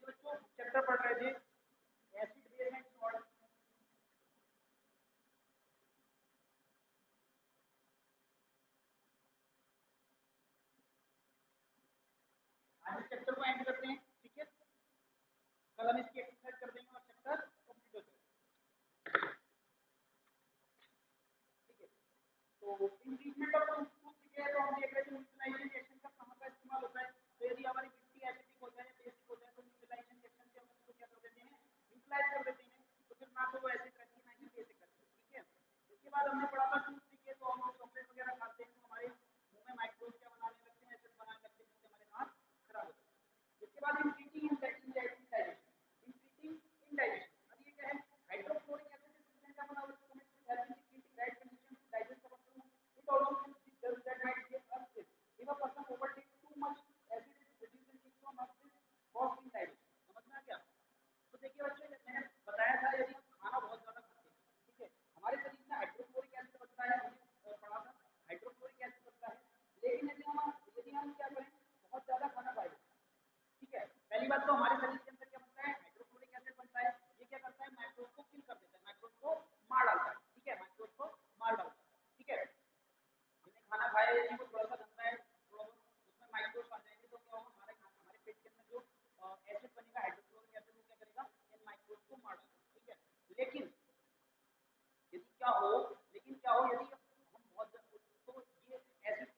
बच्चों चैप्टर पढ़ रहे थे एसिड बेस एंड सॉल्ट। आज इस चैप्टर को एंड करते हैं, ठीक है। कल हम इसकी एक्सरसाइज कर देंगे और चैप्टर कंप्लीट हो जाएगा, ठीक है। तो इन ट्रीटमेंट ऑफ टूथ के तो हम देख रहे थे न्यूट्रलाइजेशन रिएक्शन का कहां का इस्तेमाल होता है। तो यदि हमारी मिट्टी एसिडिक हो जाए, बेसिक हो जाए, तो न्यूट्रलाइजेशन रिएक्शन से हम उसको क्या कर देते हैं, न्यूट्रलाइज कर देते हैं। तो फिर ना तो वो एसिड रहती है ना ही बेसिक रहती है, ठीक है। इसके बाद हमने पढ़ा था टूथ के, तो हम चॉकलेट वगैरह खाते हैं तो हमारे मुंह में माइक्रोब क्या बनाने लगते हैं, एसिड बनाने लगते हैं, जिससे हमारे दांत खराब हो जाते हैं। इसके बाद in treating indigestion, in treating indigestion, अब ये क्या है, hydrochloric acid is present in our stomach to help in creating right condition to digest our food. It also gives the that might give us this if a person overtakes too much acid is produced in his stomach this cause indigestion। समझ में आ गया। तो देखिए बच्चों, मैंने बताया था यदि हम खाना बहुत ज्यादा खाते हैं, ठीक है, हमारे शरीर में हाइड्रोक्लोरिक एसिड बनता है, हमने पढ़ा था हाइड्रोक्लोरिक एसिड बनता है। लेकिन यदि हम क्या करें, बहुत ज्यादा खाना खाएं, ठीक है, पहली बात तो हमारे शरीर के अंदर क्या बनता है, हाइड्रोक्लोरिक एसिड बनता है। ये क्या करता है, माइक्रोब को किल कर देता है, माइक्रोब को मार डालता है, ठीक है, माइक्रोब को मार डालता है, ठीक है। हमने खाना खाया, यदि वो थोड़ा सा गंदा है, थोड़ा उसमें माइक्रोब्स आ जाएंगे, तो क्या होगा, हमारे पेट के अंदर जो एसिड बनेगा, हाइड्रोक्लोरिक एसिड, वो क्या करेगा, इन माइक्रोब्स को मार डालेगा, ठीक है। लेकिन यदि क्या हो लेकिन क्या हो यदि हम बहुत, तो ये एसिड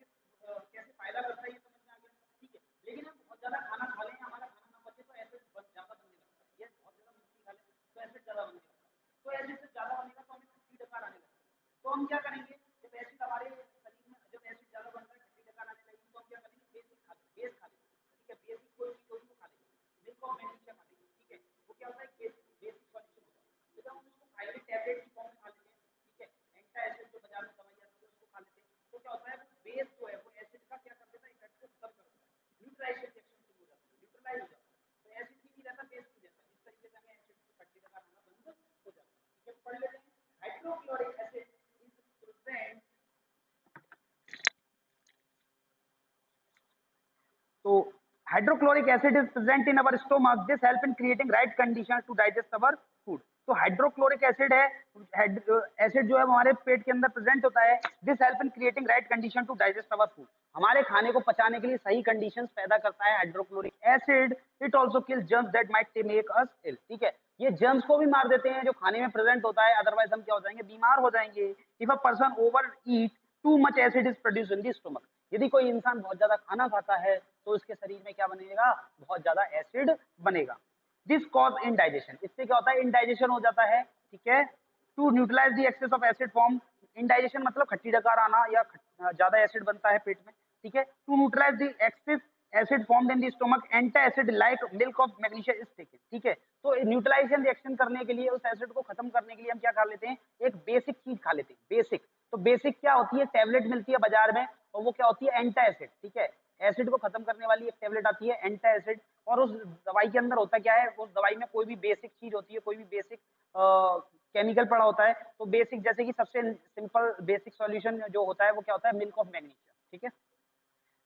कैसे फायदा करता है ये समझ में आ गया, ठीक है। लेकिन हम बहुत ज्यादा खाना खा लें, हमारा खाना ना बचे, तो एसिड ज्यादा बनने लगता है। ये बहुत ज्यादा मिर्ची खा लें तो एसिड ज्यादा बनने लगता है। तो एसिड से ज्यादा बनेगा तो हमें खट्टी डकार आने लगती है। तो हम क्या करेंगे, जब एसिड हमारे शरीर में, जब एसिड ज्यादा बन रहा है, खट्टी डकार आने लगेगी, तो हम क्या करेंगे, बेस खा लेंगे, ठीक है। बेसिक कोई चीज होगी वो खा लेंगे, मिल्क और मैग्नीशियम खा लेंगे, ठीक है। वो क्या होता है, बेसिक सॉल्यूशन होता है। तो जब हम उसको खाएंगे टैबलेट की फॉर्म में खा लेते हैं, ठीक है, एंटा एसिड जो बाजार में दवाई आती है उसको खा लेते हैं, तो क्या होता है, वो बेस जो है वो एसिड का क्या कर देता है, इफेक्ट को खत्म कर देता है, न्यूट्रलाइजेशन रिएक्शन शुरू हो जाती है, न्यूट्रलाइज हो जाता है। तो एसिड भी नहीं रहता, बेस नहीं रहता, इस तरीके से हमें एसिड की खट्टी डकार आना बंद हो जाता है, ठीक है। पढ़ लेते हैं, हाइड्रोक्लोरिक एसिड इज प्रेजेंट। तो hydrochloric acid is present in our stomach, this help in creating right condition to digest our food. तो हाइड्रोक्लोरिक एसिड है, एसिड जो है वो हमारे पेट के अंदर प्रेजेंट होता है, this help in creating right condition to digest our food. हमारे खाने को पचाने के लिए सही कंडीशंस पैदा करता है hydrochloric acid. It also kills germs that might make us ill, ठीक है। ये जर्म्स को भी मार देते हैं जो खाने में प्रेजेंट होता है, अदरवाइज हम क्या हो जाएंगे, बीमार हो जाएंगे। If a person over eat too much acid is produce in the stomach. यदि कोई इंसान बहुत ज्यादा खाना खाता है तो उसके शरीर में क्या बनेगा, बहुत ज्यादा एसिड बनेगा। दिस कॉज इनडाइजेशन, इससे क्या होता है, इनडाइजेशन हो जाता है, ठीक है। To neutralise the excess of acid form, indigestion मतलब खट्टी डकार आना या ज्यादा एसिड बनता है पेट में, ठीक है। To neutralise the excess acid formed in the stomach, anti acid like milk of magnesia is taken, ठीक है। तो न्यूट्रलाइजेशन रिएक्शन करने के लिए, उस एसिड को खत्म करने के लिए हम क्या खा लेते हैं, एक बेसिक चीज खा लेते हैं, बेसिक। तो बेसिक क्या होती है, टैबलेट मिलती है बाजार में, और वो क्या होती है, एंटा एसिड, ठीक है। एसिड को खत्म करने वाली एक टैबलेट आती है एंटा एसिड, और उस दवाई के अंदर होता क्या है, उस दवाई में कोई भी बेसिक चीज होती है, कोई भी बेसिक केमिकल पड़ा होता है। तो बेसिक जैसे कि सबसे सिंपल बेसिक सॉल्यूशन जो होता है वो क्या होता है, मिल्क ऑफ मैग्नीशियम, ठीक है।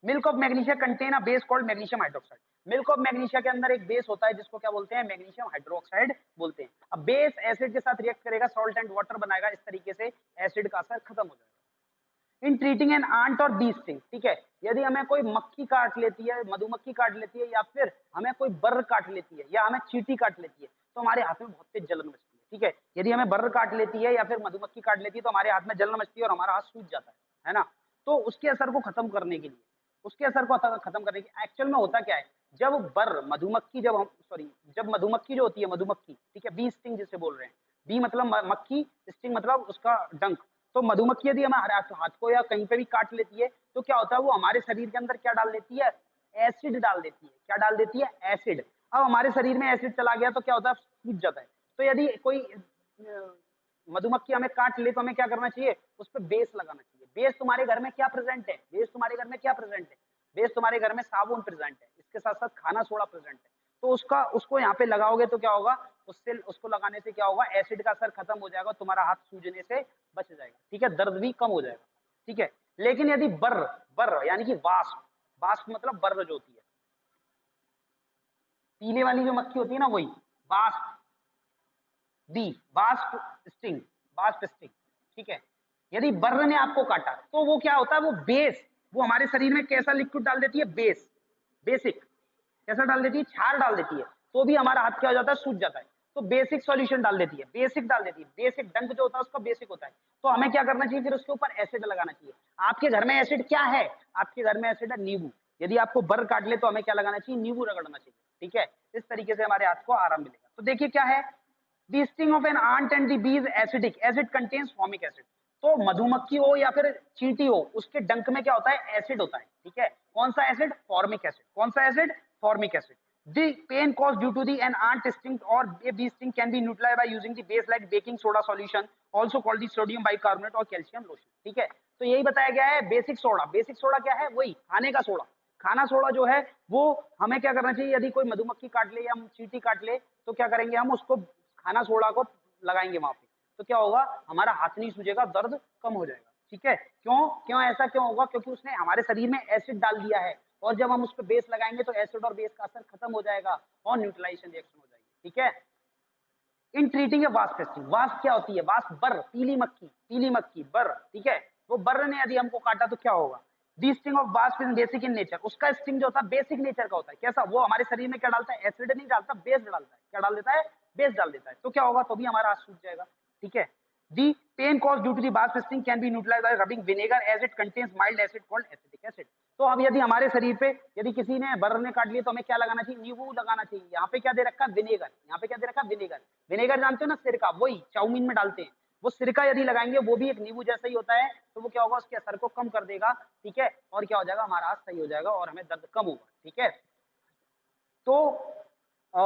Milk of magnesia contain a base called magnesium hydroxide. Milk of magnesia के अंदर एक बेस होता है जिसको क्या बोलते हैं, मैग्नीशियम हाइड्रोक्साइड बोलते हैं। अब बेस एसिड के साथ रिएक्ट करेगा, सॉल्ट एंड वाटर बनाएगा, इस तरीके से एसिड का असर खत्म हो जाएगा। इन ट्रीटिंग एन आंट और बी स्टिंग, ठीक है। यदि हमें कोई मक्खी काट लेती है, मधुमक्खी काट लेती है, या फिर हमें कोई बर्र काट लेती है, या हमें चींटी काट लेती है, तो हमारे हाथ में बहुत तेज जलन मचती है, ठीक है। यदि हमें बर्र काट लेती है या फिर मधुमक्खी काट लेती है तो हमारे हाथ में जलन मचती है और हमारा हाथ सूज जाता है ना। तो उसके असर को खत्म करने के लिए, उसके असर को खत्म करने की, एक्चुअल में होता क्या है, जब बर्र मधुमक्खी, जब हम सॉरी जब मधुमक्खी जो होती है, मधुमक्खी, ठीक है, बी स्टिंग जिसे बोल रहे हैं, बी मतलब मक्खी, स्टिंग मतलब उसका डंक। तो मधुमक्खी यदि हमारे हाथ को या कहीं पे भी काट लेती है तो क्या होता है, वो हमारे शरीर के अंदर क्या डाल देती है, एसिड डाल देती है। क्या डाल देती है, एसिड। अब हमारे शरीर में एसिड चला गया तो क्या होता है, सूज जाता है। तो यदि कोई मधुमक्खी हमें काट ले तो हमें क्या करना चाहिए, उस पर बेस लगाना चाहिए। बेस तुम्हारे घर में क्या प्रेजेंट है, बेस तुम्हारे घर में क्या प्रेजेंट है, बेस तुम्हारे घर में साबुन प्रेजेंट है, इसके साथ साथ खाना सोडा प्रेजेंट है। तो उसको यहाँ पे लगाओगे तो क्या होगा, उससे उसको लगाने से क्या होगा, एसिड का असर खत्म हो जाएगा, तुम्हारा हाथ सूजने से बच जाएगा, ठीक है, दर्द भी कम हो जाएगा, ठीक है। लेकिन यदि बर्र, बर्र यानी कि वाष्प, वाष्प मतलब बर्र जो होती है, पीले वाली जो मक्खी होती है ना वही wasp, bee wasp sting, wasp sting, ठीक है। यदि बर्र ने आपको काटा तो वो क्या होता है, वो बेस, वो हमारे शरीर में कैसा लिक्विड डाल देती है, बेस, बेसिक कैसा डाल देती है, क्षार डाल देती है, तो भी हमारा हाथ क्या हो जाता है, सूज जाता है। तो बेसिक सॉल्यूशन डाल देती है, बेसिक डाल देती है, बेसिक डंक जो होता है उसका बेसिक होता है। तो हमें क्या करना चाहिए, फिर उसके ऊपर एसिड लगाना चाहिए। आपके घर में एसिड क्या है, आपके घर में एसिड है नींबू। यदि आपको बर्र काट ले तो हमें क्या लगाना चाहिए, नींबू रगड़ना चाहिए, ठीक है। इस तरीके से हमारे हाथ को आराम मिलेगा। तो देखिए क्या है, the sting of an ant and the bee is acidic as it contains formic acid. तो मधुमक्खी हो या फिर चींटी हो, उसके डंक में क्या होता है, एसिड होता है, ठीक है। कौन सा एसिड, फॉर्मिक एसिड। कौन सा acid, formic acid. The pain caused due to the an ant sting or a bee sting can be neutralized by using the base like baking soda solution, also called the sodium bicarbonate और calcium lotion, ठीक है। तो यही बताया गया है basic soda. Basic soda क्या है, वही खाने का सोडा। खाना सोडा जो है वो हमें क्या करना चाहिए, यदि कोई मधुमक्खी काट ले या चींटी काट ले तो क्या करेंगे, हम उसको खाना सोडा को लगाएंगे वहां पे, तो क्या होगा, हमारा हाथ नहीं सूजेगा, दर्द कम हो जाएगा, ठीक है। क्यों क्यों ऐसा क्यों होगा, क्योंकि उसने हमारे शरीर में एसिड डाल दिया है, और जब हम उस पर बेस लगाएंगे तो एसिड और बेस का असर खत्म हो जाएगा और न्यूट्रलाइजेशन रिएक्शन हो जाएगी, ठीक है। In treating A wasp pasting, wasp क्या होती है, वास्प बर्र, पीली मक्खी बर्र, ठीक है। वो बर्र ने यदि हमको काटा तो क्या होगा, the sting of wasp is basic in nature, उसका स्टिंग जो होता है बेसिक नेचर का होता है। कैसा, वो हमारे शरीर में क्या डालता है, एसिड नहीं डालता, बेस डालता है। क्या डाल देता है, बेस डाल देता है। तो क्या होगा, तो भी हमारा हाथ सूज जाएगा, ठीक है। The pain caused due to the wasp sting can be neutralized by rubbing vinegar as it contains mild acid called acetic acid. तो अब यदि हमारे शरीर पे यदि किसी ने बर्र ने काट लिया तो हमें क्या लगाना चाहिए, नींबू लगाना चाहिए। यहाँ पे क्या दे रखा है, विनेगर। यहाँ पे क्या दे रखा है, विनेगर। विनेगर जानते हो ना, सिरका, वही चाउमीन में डालते हैं वो सिरका यदि लगाएंगे, वो भी एक नींबू जैसा ही होता है। तो वो क्या होगा, उसके असर को कम कर देगा, ठीक है। और क्या हो जाएगा, हमारा हाथ सही हो जाएगा और हमें दर्द कम होगा, ठीक है। तो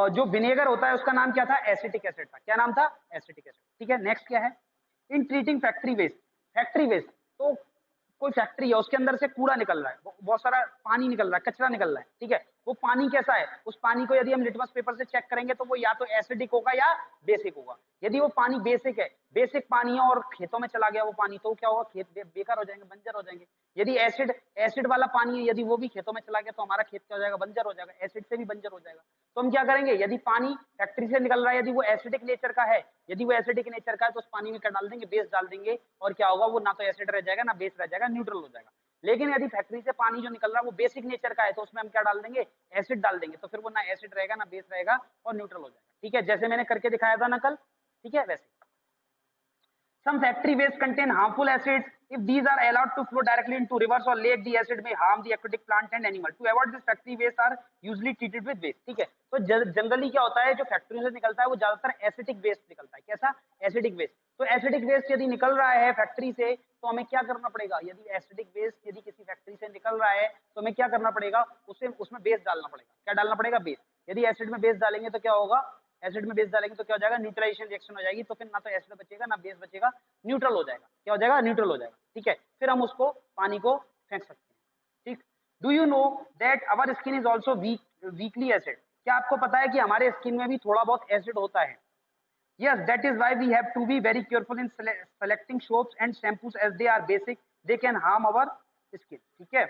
जो विनेगर होता है उसका नाम क्या था, एसिटिक एसिड था। क्या नाम था, एसिटिक एसिड, ठीक है। नेक्स्ट क्या है, in treating factory waste. Factory waste, तो कोई फैक्ट्री है उसके अंदर से कूड़ा निकल रहा है, बहुत सारा पानी निकल रहा है, कचरा निकल रहा है, ठीक है। वो पानी कैसा है, उस पानी को यदि हम लिटमस पेपर से चेक करेंगे तो वो या तो एसिडिक होगा या बेसिक होगा। यदि वो पानी बेसिक है, बेसिक पानी है और खेतों में चला गया वो पानी, तो क्या होगा, खेत बेकार हो जाएंगे, बंजर हो जाएंगे। यदि एसिड एसिड वाला पानी है, यदि वो भी खेतों में चला गया तो हमारा खेत क्या हो जाएगा, बंजर हो जाएगा, एसिड से भी बंजर हो जाएगा। तो हम क्या करेंगे, यदि पानी फैक्ट्री से निकल रहा है, यदि वो एसिडिक नेचर का है, यदि वो एसिडिक नेचर का है तो उस पानी में क्या डाल देंगे, बेस डाल देंगे, और क्या होगा, वो ना तो एसिड रह जाएगा ना बेस रह जाएगा, न्यूट्रल हो जाएगा। लेकिन यदि फैक्ट्री से पानी जो निकल रहा है वो बेसिक नेचर का है तो उसमें हम क्या डाल देंगे, एसिड डाल देंगे, तो फिर वो ना एसिड रहेगा ना बेस रहेगा और न्यूट्रल हो जाएगा, ठीक है। जैसे मैंने करके दिखाया था ना कल, ठीक है, वैसे। Some factory waste contain harmful acids. If these are allowed to flow directly into rivers or lake, the acid may harm the aquatic plant and animal. To avoid this, factory waste are usually treated with waste. ठीक है, तो generally क्या होता है, जो factory से निकलता है वो ज्यादातर एसिडिक वेस्ट निकलता है। कैसा, एसिडिक वेस्ट। तो एसिडिक वेस्ट यदि निकल रहा है फैक्ट्री से तो हमें क्या करना पड़ेगा, यदि एसिडिक वेस्ट यदि किसी फैक्ट्री से निकल रहा है तो हमें क्या करना पड़ेगा, उसे उसमें बेस डालना पड़ेगा। क्या डालना पड़ेगा, बेस। यदि एसिड में बेस डालेंगे तो क्या होगा, एसिड में बेस डालेंगे तो क्या हो जाएगा, न्यूट्रलाइजेशन रिएक्शन हो जाएगी, तो फिर ना तो एसिड बचेगा ना बेस बचेगा, न्यूट्रल हो जाएगा। क्या हो जाएगा, न्यूट्रल हो जाएगा, ठीक है। फिर हम उसको पानी को फेंक सकते हैं, ठीक। Do you know that our skin is also weekly acid. क्या आपको पता है कि हमारे स्किन में भी थोड़ा बहुत एसिड होता है। Yes, that is why we have to be very careful in selecting soaps and shampoos as they are basic. They can harm our skin. ठीक है,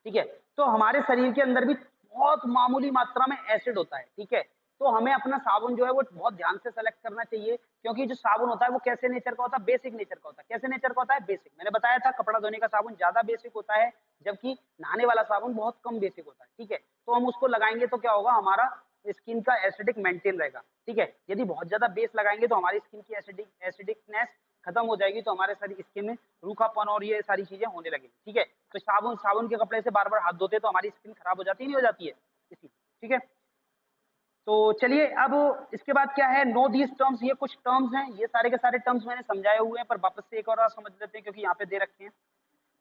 ठीक है। तो हमारे शरीर के अंदर भी बहुत मामूली मात्रा में एसिड होता है, ठीक है। तो हमें अपना साबुन जो है वो बहुत ध्यान से सेलेक्ट करना चाहिए, क्योंकि जो साबुन होता है वो कैसे नेचर का होता है, बेसिक नेचर का होता है। कैसे नेचर का होता है, बेसिक। मैंने बताया था कपड़ा धोने का साबुन ज्यादा बेसिक होता है, जबकि नहाने वाला साबुन बहुत कम बेसिक होता है, ठीक है। तो हम उसको लगाएंगे तो क्या होगा, हमारा स्किन का एसिडिक मेंटेन रहेगा, ठीक है। यदि बहुत ज्यादा बेस लगाएंगे तो हमारी स्किन की एसिडिकनेस खत्म हो जाएगी, तो हमारे सारी स्किन में रूखापन और ये सारी चीजें होने लगेगी, ठीक है। तो साबुन साबुन के कपड़े से बार बार हाथ धोते तो हमारी स्किन खराब हो जाती है, नहीं हो जाती है इसी, ठीक है। तो चलिए अब इसके बाद क्या है, नो दीज टर्म्स। ये कुछ टर्म्स हैं, ये सारे के सारे टर्म्स मैंने समझाए हुए हैं, पर वापस से एक और समझ लेते हैं क्योंकि यहाँ पे दे रखे हैं।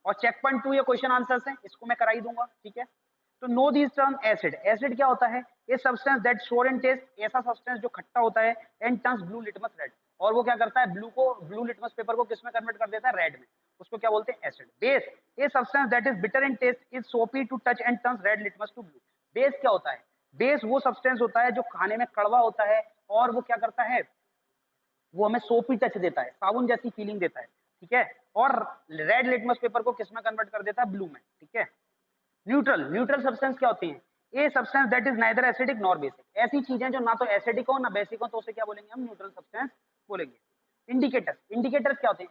और चेक पॉइंट 2 ये क्वेश्चन आंसर्स हैं, इसको मैं करा ही दूंगा, ठीक है। तो know these term, acid. Acid क्या होता है, ये सब्सटेंस दैट सोर इन टेस्ट, ऐसा सब्सटेंस जो खट्टा होता है, and turns blue litmus red, और वो क्या करता है, ब्लू लिटमस पेपर को किस में कन्वर्ट कर देता है, रेड में। उसको क्या बोलते हैं, एसिड। बेस, ये substance that is bitter in taste is soapy to touch and turns red litmus to blue. Base क्या होता है, बेस वो सब्सटेंस होता है जो खाने में कड़वा होता है और वो क्या करता है, वो हमें सोपी टच देता है, साबुन जैसी फीलिंग देता है, ठीक है। और रेड लिटमस पेपर को किस में कन्वर्ट कर देता है, ब्लू में, ठीक है। न्यूट्रल, न्यूट्रल सब्सटेंस क्या होती हैं? A substance that is neither acidic nor basic, ऐसी चीजें जो ना तो एसिडिक हो ना बेसिक हो, तो उसे क्या बोलेंगे हम? न्यूट्रल सब्सटेंस बोलेंगे। इंडिकेटर्स, इंडिकेटर्स क्या होते हैं?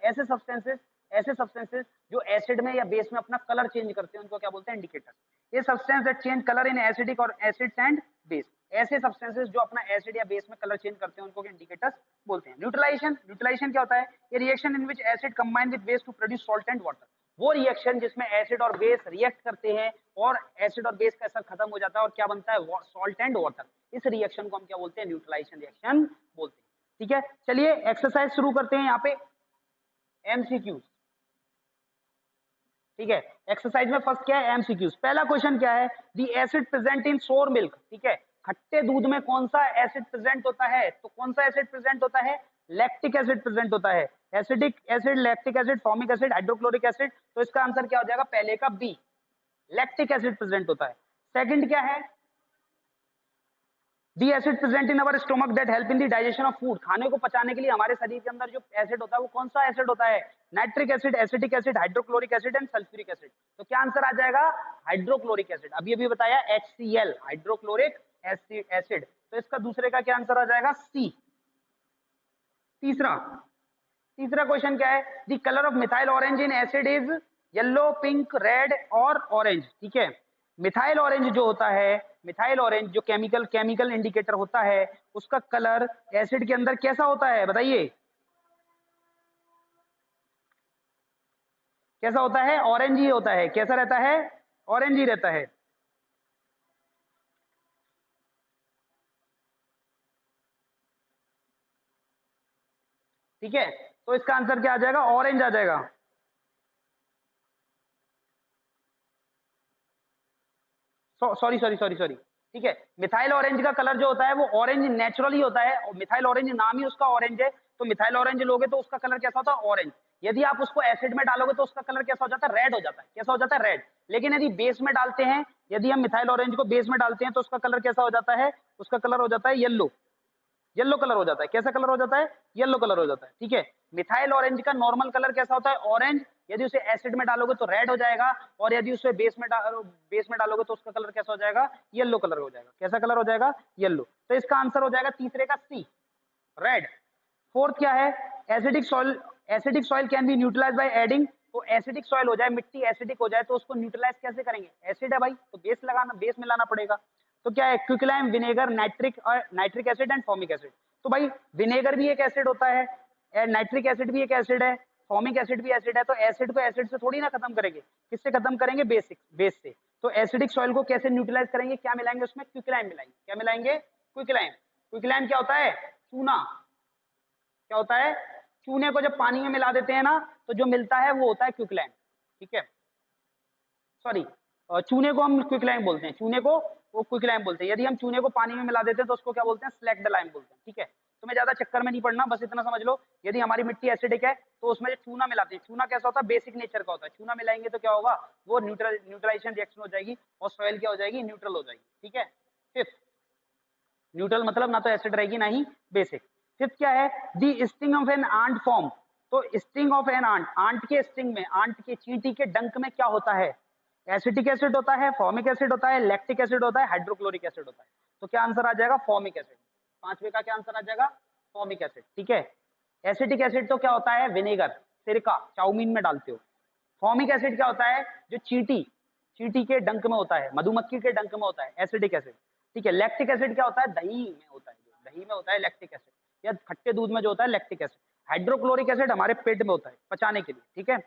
ऐसे सब्सटेंसेस जो एसिड में या बेस में अपना कलर चेंज करते हैं, उनको क्या बोलते हैं? इंडिकेटर्स। ये substance that change colour in acidic और एसिड्स एंड बेस, ऐसे सब्सटेंसेस जो अपना एसिड या बेस में कलर चेंज करते हैं, उनको इंडिकेटर्स बोलते हैं। न्यूट्रलाइजेशन, न्यूट्रलाइजेशन क्या होता है? ये reaction in which acid combine with base to produce salt and water, वो रिएक्शन जिसमें एसिड और बेस रिएक्ट करते हैं और एसिड और बेस का असर खत्म हो जाता है और क्या बनता है? Salt and water. इस रिएक्शन को हम क्या बोलते हैं? न्यूट्रलाइजेशन रिएक्शन बोलते हैं। ठीक है, चलिए एक्सरसाइज शुरू करते हैं। यहाँ पे एमसीक्यूज, ठीक है, एक्सरसाइज में फर्स्ट क्या है? एमसीक्यूज। पहला क्वेश्चन क्या है? द एसिड प्रेजेंट इन सोर मिल्क, ठीक है, खट्टे दूध में कौन सा एसिड प्रेजेंट होता है? तो कौन सा एसिड प्रेजेंट होता है? लैक्टिक एसिड प्रेजेंट होता है। Acidic acid, lactic acid, formic acid, hydrochloric acid, तो इसका आंसर क्या हो जाएगा? पहले का बी, लैक्टिक एसिड प्रेजेंट होता है। सेकंड क्या है? The acid present in our stomach that help in the digestion of food, खाने को पचाने के लिए हमारे शरीर के अंदर जो एसिड होता है वो कौन सा एसिड होता है? Nitric acid, acetic acid, hydrochloric acid and sulphuric acid. तो क्या आंसर आ जाएगा? Hydrochloric acid. अभी अभी बताया HCl, हाइड्रोक्लोरिक एसिड, तो इसका दूसरे का क्या आंसर आ जाएगा? सी। तीसरा, तीसरा क्वेश्चन क्या है? The colour of methyl orange in acid is yellow, pink, red और ऑरेंज, ठीक है। मिथाइल ऑरेंज जो होता है, मिथाइल ऑरेंज जो केमिकल इंडिकेटर होता है, उसका कलर एसिड के अंदर कैसा होता है? बताइए कैसा होता है? ऑरेंज ही होता है। कैसा रहता है? ऑरेंज ही रहता है। ठीक है, तो इसका आंसर क्या आ जाएगा? ऑरेंज आ जाएगा। सॉरी सॉरी सॉरी सॉरी, ठीक है, मिथाइल ऑरेंज का कलर जो होता है वो ऑरेंज नेचुरली होता है, और मिथाइल ऑरेंज नाम ही उसका ऑरेंज है, तो मिथाइल ऑरेंज लोगे तो उसका कलर कैसा होता है? ऑरेंज। यदि आप उसको एसिड में डालोगे तो उसका कलर कैसा हो जाता है? रेड हो जाता है। कैसा हो जाता है? रेड। लेकिन यदि बेस में डालते हैं, यदि हम मिथाइल ऑरेंज को बेस में डालते हैं तो उसका कलर कैसा हो जाता है? उसका कलर हो जाता है येलो, येलो कलर हो जाता है। कैसा कलर हो जाता है? येलो कलर हो जाता है। ठीक है, मिथाइल ऑरेंज का नॉर्मल कलर कैसा होता है? ऑरेंज। यदि उसे एसिड में डालोगे तो रेड हो जाएगा, और यदि उसे बेस में डालोगे तो उसका कलर कैसा हो जाएगा? येलो कलर हो जाएगा। कैसा कलर हो जाएगा? येलो। तो इसका आंसर हो जाएगा तीसरे का सी, रेड। फोर्थ क्या है? Acidic soil can be neutralise by adding, तो एसिडिक सॉइल हो जाए, मिट्टी एसिडिक हो जाए तो उसको न्यूट्रलाइज कैसे करेंगे? एसिड है भाई, तो बेस मिलाना पड़ेगा। तो क्या है? Quicklime, vinegar, nitric acid and formic acid. तो भाई विनेगर भी एक एसिड होता है, नाइट्रिक एसिड भी एक एसिड है, फॉर्मिक एसिड भी एसिड है, तो एसिड को एसिड से थोड़ी ना खत्म करेंगे, किससे खत्म करेंगे? बेस से। तो एसिडिक सॉइल को कैसे न्यूट्रलाइज करेंगे? क्या मिलाएंगे उसमें? क्विकलाइम मिलाएंगे। क्या मिलाएंगे? क्विकलाइम। क्विकलाइम क्या होता है? चूना। क्या होता है? चूने को जब पानी में मिला देते हैं ना, तो जो मिलता है वो होता है क्विकलाइम। ठीक है, सॉरी, चूने को हम क्विकलाइम बोलते हैं, चूने को वो क्विकलाइम बोलते हैं। यदि हम चूने को पानी में मिला देते हैं तो उसको क्या बोलते हैं? स्लैक्ड लाइम बोलते हैं। ठीक है, तो मैं ज्यादा चक्कर में नहीं पड़ना, बस इतना समझ लो, यदि हमारी मिट्टी एसिडिक है तो उसमें जो चूना मिलाते हैं, चूना कैसा होता है? बेसिक नेचर का होता है। चूना मिलाएंगे तो क्या होगा? वो न्यूट्रलाइजेशन रिएक्शन हो जाएगी और सॉइल क्या हो जाएगी? न्यूट्रल हो जाएगी। ठीक है, फिफ्थ, न्यूट्रल मतलब ना तो एसिड रहेगी ना ही बेसिक। फिफ्थ क्या है? The sting of an ant form, तो sting of an ant, ant के स्टिंग में, आंट के चींटी के डंक में क्या होता है? एसिटिक एसिड होता है, फॉर्मिक एसिड होता है, लैक्टिक एसिड होता है, हाइड्रोक्लोरिक एसिड होता है। तो क्या आंसर आ जाएगा? Formic acid. पांचवे का क्या आंसर आ जाएगा? Formic acid. ठीक है, एसिटिक एसिड तो क्या होता है? विनेगर, सिरका, चाउमीन में डालते हो। फॉर्मिक एसिड क्या होता है? जो चींटी, चींटी के डंक में होता है, मधुमक्खी के डंक में होता है, एसिडिक एसिड। ठीक है, लैक्टिक एसिड क्या होता है? दही में होता है, जो दही में होता है लैक्टिक एसिड, या खट्टे दूध में जो होता है लैक्टिक एसिड। हाइड्रोक्लोरिक एसिड हमारे पेट में होता है पचाने के लिए। ठीक है,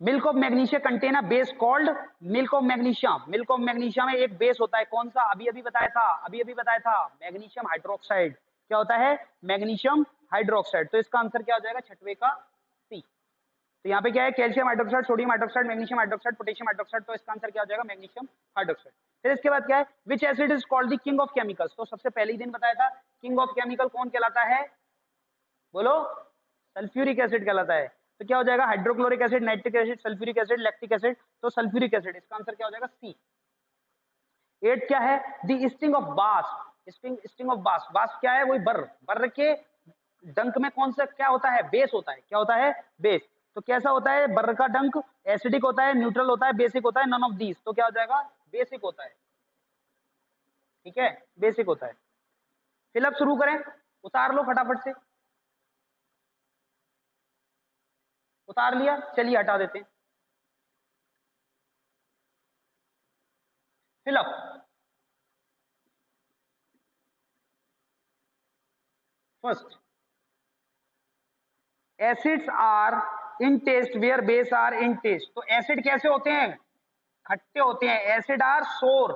milk of magnesia contain a base called milk of magnesia. Milk of magnesia में एक बेस होता है, कौन सा? अभी अभी बताया था, अभी अभी बताया था, मैग्नीशियम हाइड्रोक्साइड। क्या होता है? Magnesium hydroxide. तो इसका आंसर क्या हो जाएगा? छठवे का सी। तो यहाँ पे क्या है? Calcium hydroxide, sodium hydroxide, magnesium hydroxide, potassium hydroxide, तो इसका आंसर क्या हो जाएगा? Magnesium hydroxide. फिर इसके बाद क्या है? विच acid is called the king of chemicals, तो सबसे पहले ही दिन बताया था, किंग ऑफ केमिकल कौन कहलाता है? बोलो, सल्फ्यूरिक एसिड कहलाता है। तो क्या हो जाएगा? Hydrochloric acid, nitric acid, sulphuric acid, lactic acid, तो सल्फ्यूरिक एसिड। इसका आंसर क्या हो जाएगा? सी। एट क्या है? The sting of bast, sting of bast, bast क्या है? वही बर्र, बर्र के डंक में कौन सा क्या होता है? बेस होता है। क्या होता है? बेस। तो कैसा होता है बर्र का डंक? एसिडिक होता है, न्यूट्रल होता है, बेसिक होता है, नन ऑफ दीज। तो क्या हो जाएगा? बेसिक होता है। ठीक है, बेसिक होता है। फिलअप शुरू करें, उतार लो फटाफट से। उतार लिया, चलिए हटा देते हैं। Fill up. First, acids are in taste where base are in taste. तो एसिड कैसे होते हैं? खट्टे होते हैं। एसिड आर सोर,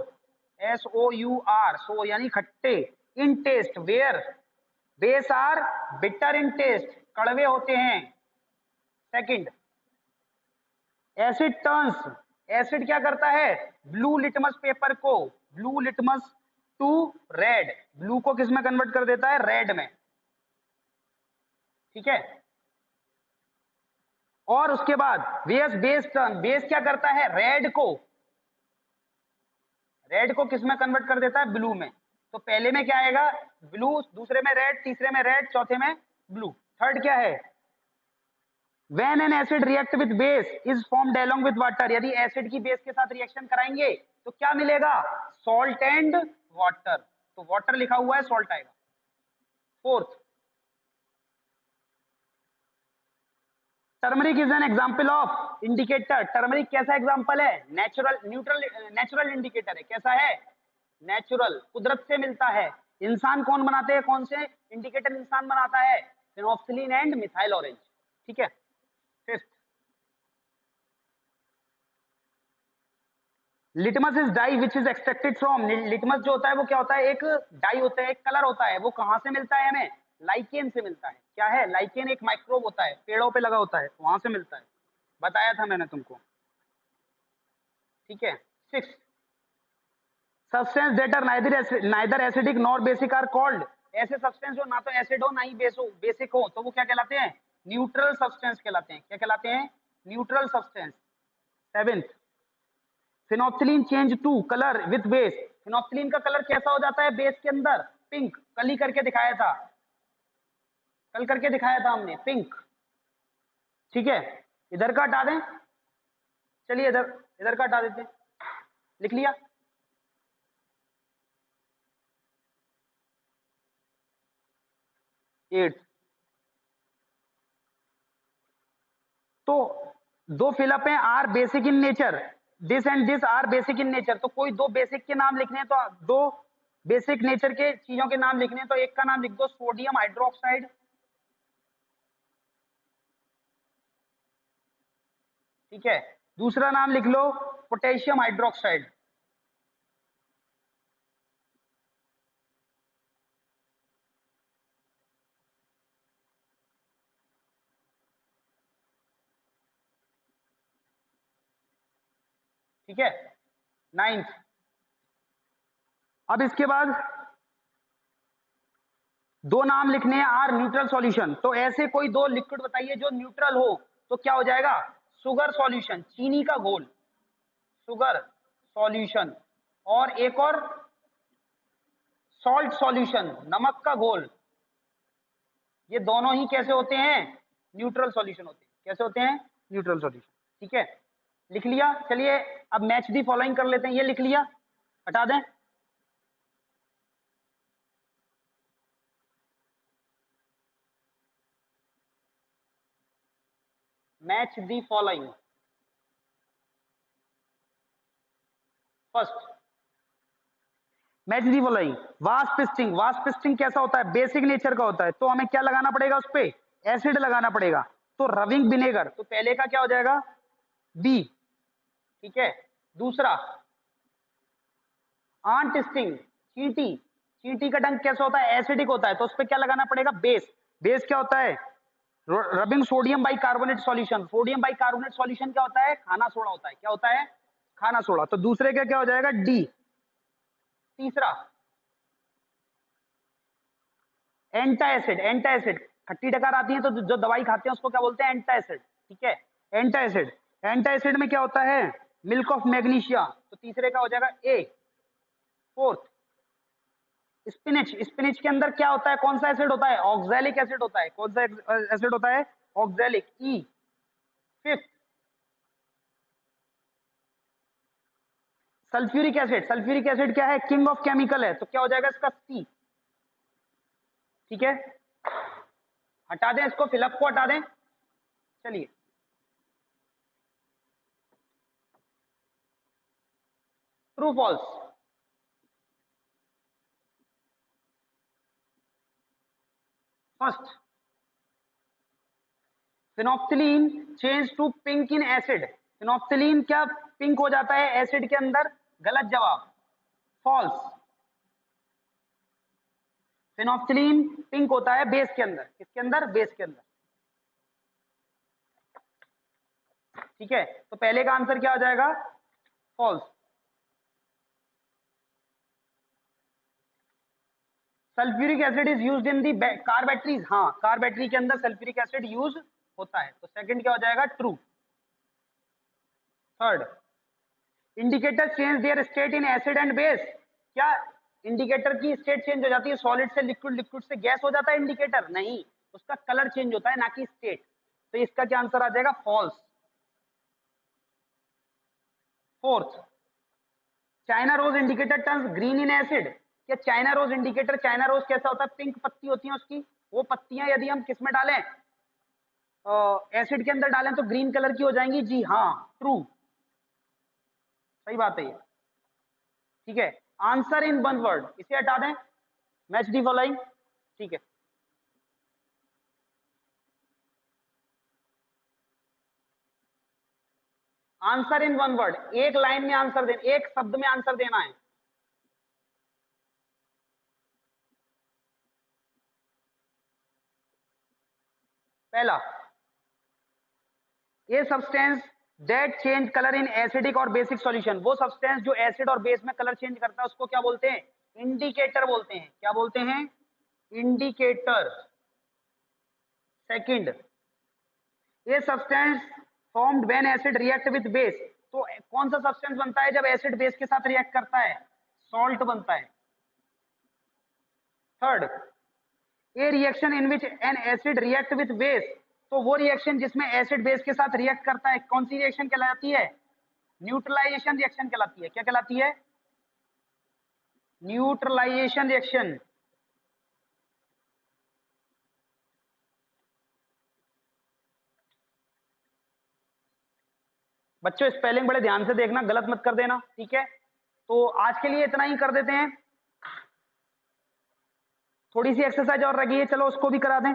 SOUR, सोर यानी खट्टे। In taste where base are bitter in taste, कड़वे होते हैं। सेकंड, एसिड टर्न्स, एसिड क्या करता है? ब्लू लिटमस पेपर को, blue litmus to red, blue को किस में कन्वर्ट कर देता है? रेड में। ठीक है, और उसके बाद बेस टर्न, बेस क्या करता है? रेड को किस में कन्वर्ट कर देता है? ब्लू में। तो पहले में क्या आएगा? ब्लू, दूसरे में रेड, तीसरे में रेड, चौथे में ब्लू। थर्ड क्या है? When an acid react with base is formed along with water, यदि एसिड की बेस के साथ रिएक्शन कराएंगे तो क्या मिलेगा? Salt and water. तो वाटर लिखा हुआ है, सॉल्ट आएगा। Fourth, turmeric is an example of indicator. Turmeric कैसा एग्जांपल है? नेचुरल इंडिकेटर है। कैसा है? नेचुरल, कुदरत से मिलता है। इंसान कौन बनाते हैं? कौन से इंडिकेटर इंसान बनाता है? Phenolphthalein and methyl orange. ठीक है। Fifth, litmus is dye which is extracted from. Litmus जो होता है वो क्या होता है? एक डाई होता है, एक कलर होता है। वो कहां से मिलता है हमें? लाइकेन से मिलता है। क्या है? लाइकेन एक माइक्रोब होता है, पेड़ों पे लगा होता है, वहां से मिलता है। बताया था मैंने तुमको। ठीक है। Six, substance that are neither acidic nor basic are called. ऐसे सब्सटेंस जो ना तो एसिड हो ना ही बेसिक हो, तो वो क्या कहलाते हैं? न्यूट्रल सब्सटेंस कहलाते हैं। क्या कहलाते हैं? Neutral substance. Seventh, phenolphthalein change to colour with base. Phenolphthalein का कलर कैसा हो जाता है बेस के अंदर? पिंक। कल ही करके दिखाया था, कल करके दिखाया था हमने, पिंक। ठीक है, इधर का हटा दें। चलिए इधर, इधर का हटा देते हैं। लिख लिया? एट। तो दो फिलअप हैं, are basic in nature, this and this are basic in nature. तो कोई दो बेसिक के नाम लिखने हैं, तो दो बेसिक नेचर के चीजों के नाम लिखने हैं, तो एक का नाम लिख दो सोडियम हाइड्रोक्साइड। ठीक है, दूसरा नाम लिख लो पोटेशियम हाइड्रोक्साइड। ठीक है, नाइन्थ। अब इसके बाद दो नाम लिखने हैं, आर न्यूट्रल सॉल्यूशन। तो ऐसे कोई दो लिक्विड बताइए जो न्यूट्रल हो, तो क्या हो जाएगा? शुगर सॉल्यूशन, चीनी का घोल, शुगर सॉल्यूशन। और एक और सॉल्ट सॉल्यूशन, नमक का घोल। ये दोनों ही कैसे होते हैं? न्यूट्रल सॉल्यूशन होते हैं। कैसे होते हैं? Neutral solution. ठीक है, लिख लिया? चलिए अब मैच दी फॉलोइंग कर लेते हैं। ये लिख लिया? हटा दें? Match the following. First, match the following. Wasp sting, wasp sting कैसा होता है? बेसिक नेचर का होता है। तो हमें क्या लगाना पड़ेगा उस पे? एसिड लगाना पड़ेगा। तो रविंग विनेगर, तो पहले का क्या हो जाएगा? बी। ठीक है, दूसरा आंट स्टिंग, चींटी। चींटी का डंक कैसा होता है? एसिडिक होता है। तो उस पर क्या लगाना पड़ेगा? बेस। बेस क्या होता है? Rubbing sodium by carbonate solution. Sodium by carbonate solution क्या होता है? खाना सोडा होता है। क्या होता है? खाना सोडा। तो दूसरे का क्या हो जाएगा? डी। तीसरा एंटा एसिड, एंटा एसिड। खट्टी डकार आती है तो जो दवाई खाते हैं उसको क्या बोलते हैं? एंटा एसिड। ठीक है, एंटा एसिड। एंटा एसिड में क्या होता है? Milk of magnesia. तो तीसरे का हो जाएगा ए। Fourth, spinach. स्पिनिच के अंदर क्या होता है? कौन सा एसिड होता है? ऑक्सैलिक एसिड होता है। कौन सा एसिड होता है? Oxalic, E. Fifth sulphuric acid. Sulphuric acid क्या है, किंग ऑफ केमिकल है, तो क्या हो जाएगा इसका सी। ठीक है, हटा दें इसको, फिलअप को हटा दें। चलिए true false. First, phenolphthalein change to pink in acid. Phenolphthalein क्या पिंक हो जाता है एसिड के अंदर? गलत जवाब, फॉल्स। फिनोक्सिलीन पिंक होता है बेस के अंदर। किसके अंदर? बेस के अंदर। ठीक है, तो पहले का आंसर क्या हो जाएगा? False. Sulphuric acid is used in the car batteries. हाँ, कार बैटरी के अंदर सल्फ्यूरिक एसिड यूज होता है, तो सेकंड क्या हो जाएगा? True. Third, indicator change their state in acid and base. क्या इंडिकेटर की स्टेट चेंज हो जाती है? सॉलिड से लिक्विड, लिक्विड से गैस हो जाता है इंडिकेटर? नहीं, उसका कलर चेंज होता है, ना कि स्टेट। तो इसका क्या आंसर आ जाएगा? False. Fourth, China rose indicator turns green in acid. क्या China rose indicator, China rose कैसा होता है? पिंक पत्ती होती है उसकी, वो पत्तियां यदि हम किस में डालें, एसिड के अंदर डालें, तो ग्रीन कलर की हो जाएंगी। जी हाँ, ट्रू, सही बात है ये। ठीक है, आंसर इन वन वर्ड, इसे हटा दें, मैच दी फॉलोइंग। ठीक है, आंसर इन वन वर्ड, एक लाइन में आंसर देना, एक शब्द में आंसर देना है। पहला, ये substance that change colour in acidic और बेसिक सॉल्यूशन। वो सब्सटेंस जो एसिड और बेस में कलर चेंज करता है उसको क्या बोलते हैं? इंडिकेटर बोलते हैं। क्या बोलते हैं? इंडिकेटर। सेकंड, ये substance formed when acid react with base. तो कौन सा सब्सटेंस बनता है जब एसिड बेस के साथ रिएक्ट करता है? सॉल्ट बनता है। Third, A reaction in which an acid react with base. तो वो रिएक्शन जिसमें एसिड बेस के साथ रिएक्ट करता है, कौन सी रिएक्शन कहलाती है? न्यूट्रलाइजेशन रिएक्शन कहलाती है। क्या कहलाती है? Neutralisation reaction. बच्चों स्पेलिंग बड़े ध्यान से देखना, गलत मत कर देना। ठीक है, तो आज के लिए इतना ही कर देते हैं। थोड़ी सी एक्सरसाइज और रखी है, चलो उसको भी करा दें।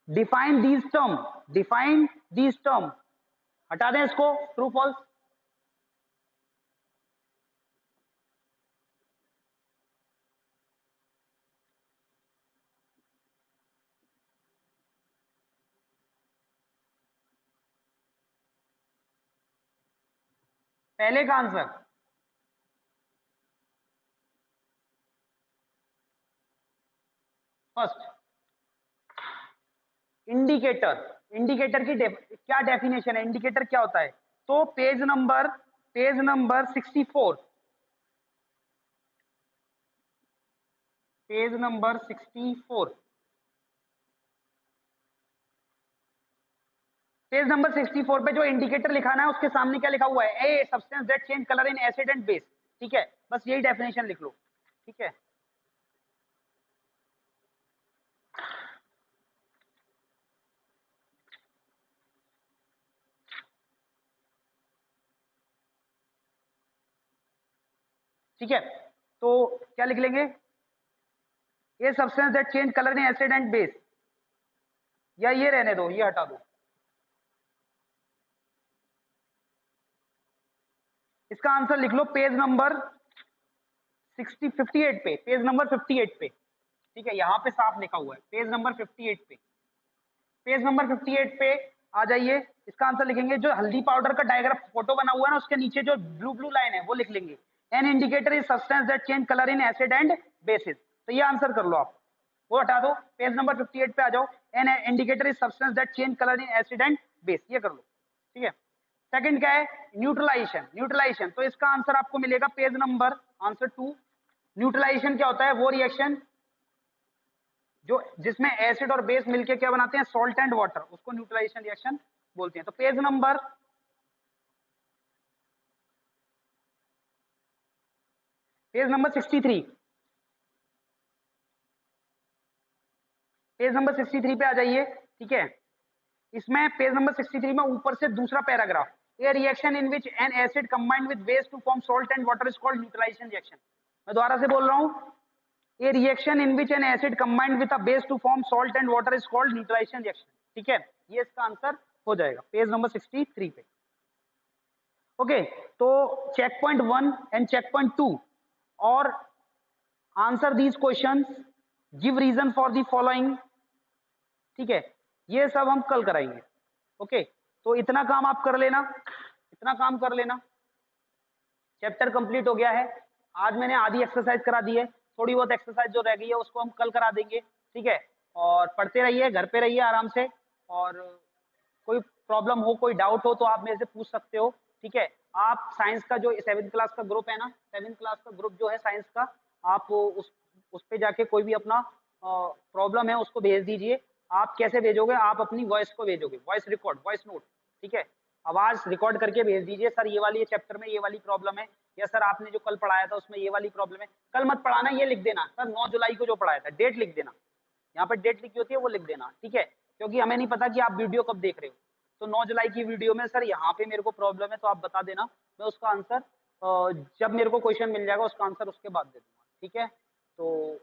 Define these term, define these term, हटा दें इसको, ट्रू फॉल्स। पहले का आंसर, फर्स्ट, इंडिकेटर। इंडिकेटर की क्या डेफिनेशन है? इंडिकेटर क्या होता है? तो page number 64, page number 64, page number 64 पे जो इंडिकेटर लिखाना है उसके सामने क्या लिखा हुआ है? A substance that change colour in acid and base. ठीक है, बस यही डेफिनेशन लिख लो। ठीक है, ठीक है, तो क्या लिख लेंगे? ये substance that change colour in acid and base, या ये रहने दो, ये हटा दो। इसका आंसर लिख लो पेज नंबर 58 पे, पेज नंबर 58 पे। ठीक है, यहां पे साफ लिखा हुआ है पेज नंबर 58 पे। पेज नंबर 58 पे आ जाइए, इसका आंसर लिखेंगे। जो हल्दी पाउडर का डायग्राम फोटो बना हुआ है ना, उसके नीचे जो ब्लू ब्लू लाइन है वो लिख लेंगे। An indicator is substance that change colour in acid and bases. तो ये आंसर कर लो आप, वो हटा दो, पेज नंबर 58 पे आ जाओ। An indicator is substance that change colour in acid and base, ये कर लो। ठीक है, सेकंड क्या है? न्यूट्रलाइजेशन। न्यूट्रलाइजेशन, तो इसका आंसर आपको मिलेगा पेज नंबर आंसर 2। न्यूट्रलाइजेशन क्या होता है? वो रिएक्शन जो जिसमें एसिड और बेस मिलके क्या बनाते हैं? सॉल्ट एंड वाटर, उसको न्यूट्रलाइजेशन रिएक्शन बोलते हैं। तो पेज नंबर 63, पेज नंबर 63 पे आ जाइए। ठीक है, इसमें पेज नंबर 63 में ऊपर से दूसरा paragraph, a reaction in which an acid combined with base to form salt and water is called neutralisation reaction. मैं दोबारा से बोल रहा हूं, a reaction in which an acid combined with a base to form salt and water is called neutralisation reaction. ठीक है, ये इसका आंसर हो जाएगा पेज नंबर 63 पे। ओके, तो check point 1 and check point 2 और answer these questions, give reason for the following. ठीक है, ये सब हम कल कराएंगे। ओके, तो इतना काम आप कर लेना, इतना काम कर लेना। चैप्टर कंप्लीट हो गया है। आज मैंने आधी एक्सरसाइज करा दी है, थोड़ी बहुत एक्सरसाइज जो रह गई है उसको हम कल करा देंगे। ठीक है, और पढ़ते रहिए, घर पे रहिए आराम से, और कोई प्रॉब्लम हो, कोई डाउट हो तो आप मेरे से पूछ सकते हो। ठीक है, आप साइंस का जो 7th क्लास का ग्रुप है ना, 7th क्लास का ग्रुप जो है साइंस का, आप उस पे जाके कोई भी अपना प्रॉब्लम है उसको भेज दीजिए। आप कैसे भेजोगे, आप अपनी वॉइस को भेजोगे, वॉइस रिकॉर्ड, वॉइस नोट। ठीक है, आवाज रिकॉर्ड करके भेज दीजिए, सर ये वाली चैप्टर में ये वाली प्रॉब्लम है, या सर आपने जो कल पढ़ाया था उसमें ये वाली प्रॉब्लम है। कल मत पढ़ाना, ये लिख देना सर 9 जुलाई को जो पढ़ाया था, डेट लिख देना, यहाँ पर डेट लिखी होती है वो लिख देना। ठीक है, क्योंकि हमें नहीं पता कि आप वीडियो कब देख रहे हो। तो 9 जुलाई की वीडियो में सर यहाँ पे मेरे को प्रॉब्लम है तो आप बता देना, मैं उसका आंसर जब मेरे को क्वेश्चन मिल जाएगा उसका आंसर उसके बाद दे दूंगा। ठीक है, तो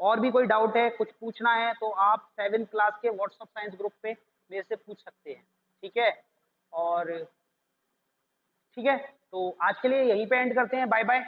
और भी कोई डाउट है, कुछ पूछना है तो आप 7th क्लास के व्हाट्सएप साइंस ग्रुप पे मेरे से पूछ सकते हैं। ठीक है, और ठीक है, तो आज के लिए यहीं पे एंड करते हैं। Bye bye.